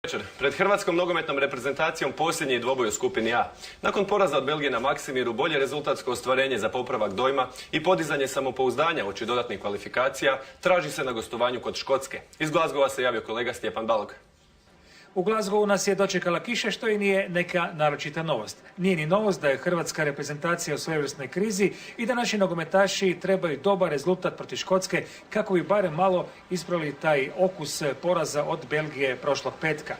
Večer. Pred hrvatskom nogometnom reprezentacijom posljednji dvoboj u skupini A. Nakon poraza od Belgije na Maksimiru, bolje rezultatsko ostvarenje za popravak dojma i podizanje samopouzdanja uoči dodatnih kvalifikacija traži se na gostovanju kod Škotske. Iz Glazgova se javio kolega Stjepan Balog. U Glazgovu nas je dočekala kiša, što i nije neka naročita novost. Nije ni novost da je hrvatska reprezentacija u svojevrsnoj krizi i da naši nogometaši trebaju dobar rezultat protiv Škotske kako bi barem malo ispravili taj okus poraza od Belgije prošlog petka.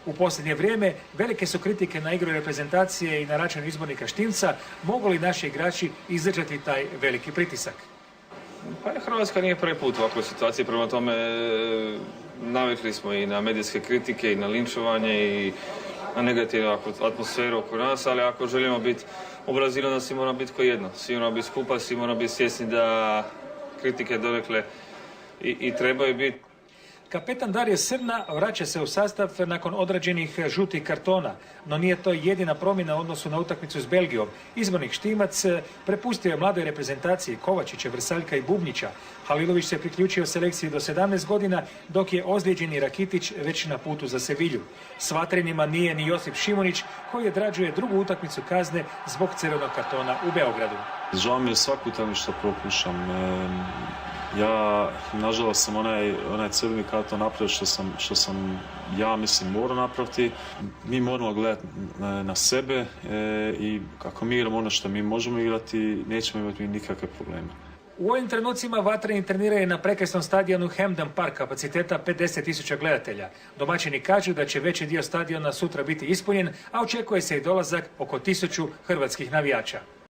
U posljednje vrijeme velike su kritike na igru reprezentacije i na račun izbornika Štimca. Mogu li naši igrači izdržati taj veliki pritisak? Pa Hrvatska nije prvi put u ovakvoj situaciji, prema tome navikli smo i na medijske kritike i na linčovanje i na negativnu atmosferu oko nas, ali ako želimo biti u Brazilu, onda svi moramo biti kao jedno. Svi moramo biti skupa, svi moramo biti svjesni da kritike donekle i trebaju biti. Kapetan Dario Srna vraća se u sastav nakon odrađenih žutih kartona, no nije to jedina promjena u odnosu na utakmicu s Belgijom. Izbornik Štimac prepustio je mladoj reprezentaciji Kovačića, Vrsaljka i Bubnića. Halilović se priključio selekciji do 17 godina, dok je ozlijeđeni Rakitić već na putu za Sevilju. S vatrenima nije ni Josip Šimunić, koji odrađuje drugu utakmicu kazne zbog crvenog kartona u Beogradu. Žao mi je svaku utakmicu što propuštam. Ja, nažalost, sam onaj crveni karton napravio što sam ja mislim morao napraviti. Mi moramo gledati na sebe i kako mi igramo ono što mi možemo igrati, nećemo imati nikakve probleme. U ovim trenucima vatreni treniraju na prekrasnom stadionu Hampden Park kapaciteta 50.000 gledatelja. Domaćini kažu da će veći dio stadiona sutra biti ispunjen, a očekuje se i dolazak oko 1000 hrvatskih navijača.